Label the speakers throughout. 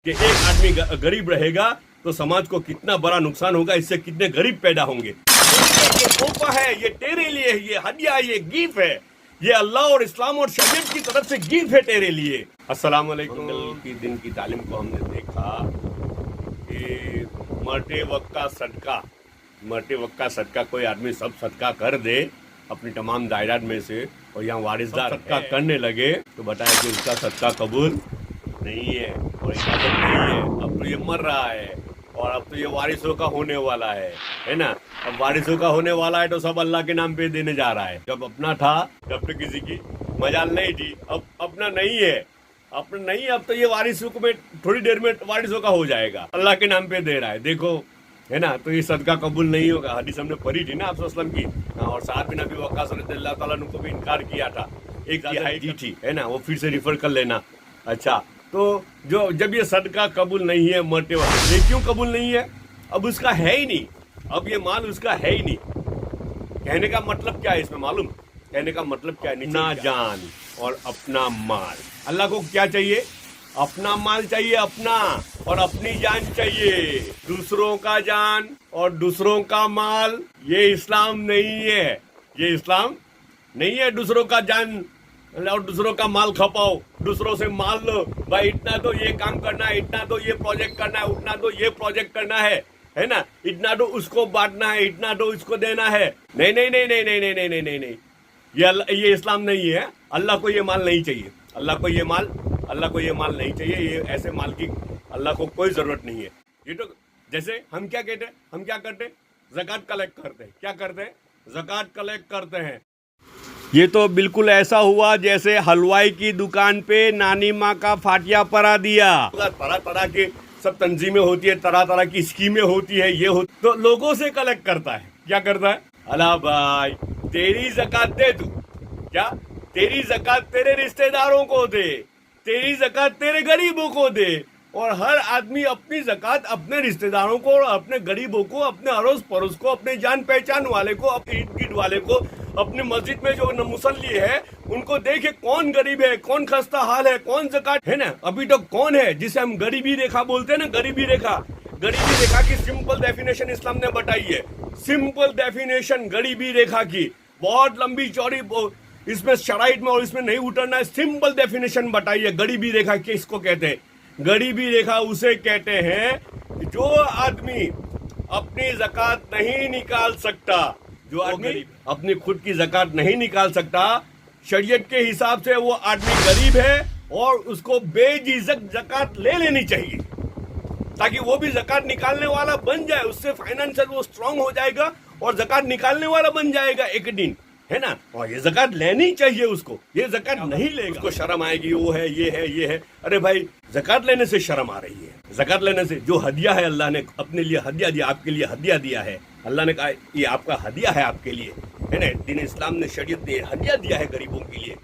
Speaker 1: कि एक आदमी गरीब रहेगा तो समाज को कितना बड़ा नुकसान होगा, इससे कितने गरीब पैदा होंगे। ये तोहफा है, ये तेरे लिए, ये हदिया, ये गिफ्ट है, ये अल्लाह और इस्लाम और शरीयत की तरफ से गिफ्ट है तेरे लिए। अस्सलाम वालेकुम। की दिन की तालीम को हमने देखा कि मरते वक्त का सदका कोई आदमी सब सदका कर दे अपनी तमाम जायदाद में से, और यहाँ वारिसदार सदका करने लगे तो बताया कि उसका सदका कबूल नहीं है और इजाजत नहीं है। अब तो ये मर रहा है और अब तो ये वारिसों का होने वाला है ना। अब वारिसों का होने वाला है तो सब अल्लाह के नाम पे देने जा रहा है। जब अपना था तब तो किसी की मजाल नहीं थी, अब अपना नहीं है, अपना नहीं है, अब तो ये वारिसों को में थोड़ी देर में वारिसों का हो जाएगा, अल्लाह के नाम पे दे रहा है, देखो है ना। तो ये सदका कबूल नहीं होगा। हदीस हमने पढ़ी थी ना आप वसल्लम की, और साथ बिन अबी वक्कास रज़ियल्लाहु ताला अन्हु को भी इनकार किया था, एक तिहाई दी थी है ना, वो फिर से रिफर कर लेना। अच्छा, तो जो जब ये सदका कबूल नहीं है मरते वक्त, ये क्यों कबूल नहीं है? अब उसका है ही नहीं, अब ये माल उसका है ही नहीं। कहने का मतलब क्या है इसमें मालूम? कहने का मतलब क्या है? अपना जान और अपना माल। अल्लाह को क्या चाहिए? अपना माल चाहिए अपना, और अपनी जान चाहिए। दूसरों का जान और दूसरों का माल, ये इस्लाम नहीं है, ये इस्लाम नहीं है। दूसरों का जान और दूसरों का माल खपाओ, दूसरों से माल लो, भाई इतना तो ये काम करना है, इतना तो ये प्रोजेक्ट करना है, उतना तो ये प्रोजेक्ट करना है ना, इतना तो उसको बांटना है, इतना तो उसको देना है। नहीं नहीं नहीं नहीं नहीं नहीं नहीं नहीं नहीं नहीं, ये इस्लाम नहीं है। अल्लाह को ये माल नहीं चाहिए, अल्लाह को ये माल नहीं चाहिए। ये ऐसे माल की अल्लाह को कोई जरूरत नहीं है। ये तो जैसे हम क्या कहते हैं, हम क्या करते हैं? ज़कात कलेक्ट करते हैं। क्या करते हैं? ज़कात कलेक्ट करते हैं। ये तो बिल्कुल ऐसा हुआ जैसे हलवाई की दुकान पे नानी माँ का फाटिया परा दिया। तरह तरह के सब तंजीमें होती है, तरह तरह की स्कीमें होती है, ये हो तो लोगों से कलेक्ट करता है। क्या करता है? अला भाई तेरी ज़कात दे तू, क्या तेरी ज़कात तेरे रिश्तेदारों को दे, तेरी ज़कात तेरे गरीबों को दे, और हर आदमी अपनी ज़कात अपने रिश्तेदारों को और अपने गरीबों को, अपने अड़ोस पड़ोस को, अपने जान पहचान वाले को, अपने ईद गिर्द वाले को, अपने मस्जिद में जो मुसल्ली है उनको देखे कौन गरीब है, कौन खस्ता हाल है, कौन ज़कात है ना। अभी तो कौन है जिसे हम गरीबी रेखा बोलते हैं ना, गरीबी रेखा की सिंपल डेफिनेशन इस्लाम ने बताई है। सिंपल डेफिनेशन गरीबी रेखा की, बहुत लंबी चौड़ी, इसमें शराइत में और इसमें नहीं उतरना है। सिंपल डेफिनेशन बताई है गरीबी रेखा किसको कहते हैं। गरीबी रेखा उसे कहते हैं जो आदमी अपनी ज़कात नहीं निकाल सकता, जो आदमी अपनी खुद की ज़कात नहीं निकाल सकता, शरीयत के हिसाब से वो आदमी गरीब है और उसको बेझिझक ज़कात ले लेनी चाहिए, ताकि वो भी ज़कात निकालने वाला बन जाए। उससे फाइनेंशियल वो स्ट्रांग हो जाएगा और ज़कात निकालने वाला बन जाएगा एक दिन, है ना। और ये ज़कात लेनी चाहिए उसको, ये ज़कात नहीं लेगा उसको शर्म आएगी, वो है, ये है, ये है। अरे भाई ज़कात लेने से शर्म आ रही है। ज़कात लेने से जो हदिया है, अल्लाह ने अपने लिए हदिया दिया, आपके लिए हदिया दिया है। अल्लाह ने कहा ये आपका हदिया है आपके लिए, है ना। दीन इस्लाम ने, शरीयत ने हदिया दिया है गरीबों के लिए,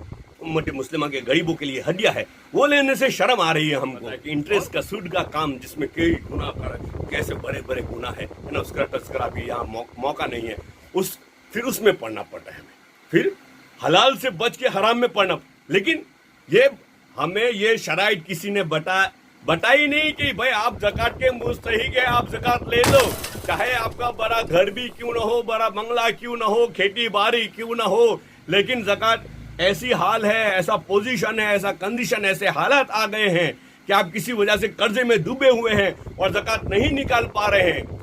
Speaker 1: उम्मत मुस्लिमा के गरीबों के लिए हदिया है। वो लेने से शर्म आ रही है हमको। इंटरेस्ट का, सूद का काम जिसमें कई गुनाह कर, कैसे बड़े बड़े गुनाह है ना, उसका तस्करा भी यहाँ मौका नहीं है। फिर उसमें पढ़ना पड़ता है हमें, फिर हलाल से बच के हराम में पढ़ना। लेकिन ये हमें ये शराइत किसी ने बताई नहीं कि भाई आप ज़कात के मुस्तहिक है, आप ज़कात ले लो, चाहे आपका बड़ा घर भी क्यों ना हो, बड़ा बंगला क्यों ना हो, खेती बाड़ी क्यों ना हो, लेकिन ज़कात ऐसी हाल है, ऐसा पोजीशन है, ऐसा कंडीशन, ऐसे हालात आ गए हैं कि आप किसी वजह से कर्जे में डूबे हुए हैं और ज़कात नहीं निकाल पा रहे हैं।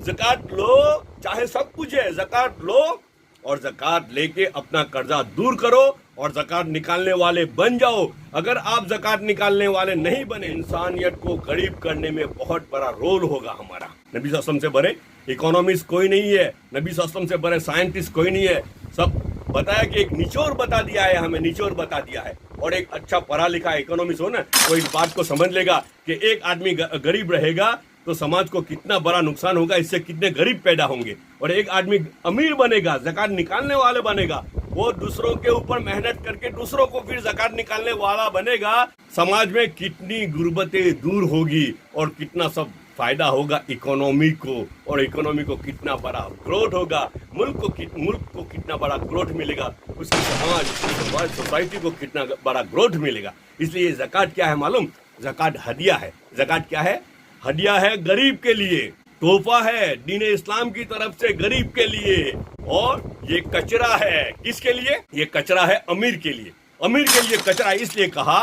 Speaker 1: ज़कात लो, चाहे सब कुछ है, ज़कात लो और ज़कात लेके अपना कर्जा दूर करो और ज़कात निकालने वाले बन जाओ। अगर आप ज़कात निकालने वाले नहीं बने, इंसानियत को गरीब करने में बहुत बड़ा रोल होगा हमारा। नबी सल्लल्लाहु अलैहि वसल्लम से बड़े इकोनॉमिस्ट कोई नहीं है, नबी सल्लल्लाहु अलैहि वसल्लम से बड़े साइंटिस्ट कोई नहीं है। सब बताया कि एक निचोड़ बता दिया है, हमें निचोड़ बता दिया है। और एक अच्छा पढ़ा लिखा इकोनॉमिस्ट हो ना, वो इस बात को समझ लेगा कि एक आदमी गरीब रहेगा तो समाज को कितना बड़ा नुकसान होगा, इससे कितने गरीब पैदा होंगे। और एक आदमी अमीर बनेगा, ज़कात निकालने वाले बनेगा, वो दूसरों के ऊपर मेहनत करके दूसरों को फिर ज़कात निकालने वाला बनेगा, समाज में कितनी गुर्बतें दूर होगी और कितना सब फायदा होगा इकोनॉमी को, और इकोनॉमी को कितना बड़ा ग्रोथ होगा, मुल्क को कितना बड़ा ग्रोथ मिलेगा, उसकी समाज सोसाइटी को कितना बड़ा ग्रोथ मिलेगा। इसलिए ज़कात क्या है मालूम? ज़कात हदिया है। ज़कात क्या है? हदिया है गरीब के लिए, तोहफा है दीन इस्लाम की तरफ से गरीब के लिए। और ये कचरा है, किसके लिए? ये कचरा है अमीर के लिए। अमीर के लिए कचरा इसलिए कहा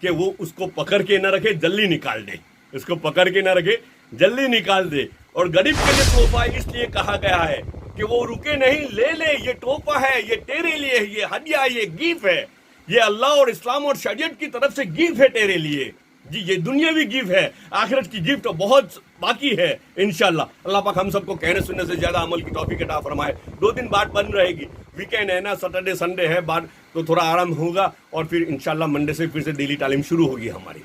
Speaker 1: कि वो उसको पकड़ के न रखे, जल्दी निकाल दे। उसको पकड़ के न रखे, जल्दी निकाल दे। और गरीब के लिए तोहफा इसलिए कहा गया है कि वो रुके नहीं, ले ले, ये तोहफा है, ये तेरे लिए, ये हदिया, ये गिफ्ट है, ये अल्लाह और इस्लाम और शरीयत की तरफ से गिफ्ट है तेरे लिए। जी, ये दुनियावी गिफ्ट है, आखिरत की गिफ्ट तो बहुत बाकी है इंशाल्लाह। अल्लाह पाक हम सबको कहने सुनने से ज्यादा अमल की तौफीक अता फरमाए। 2 दिन बाद बंद रहेगी, वीकेंड है ना, सैटरडे संडे है बाद, तो थोड़ा आराम होगा और फिर इंशाल्लाह मंडे से फिर से डेली तालीम शुरू होगी हमारी।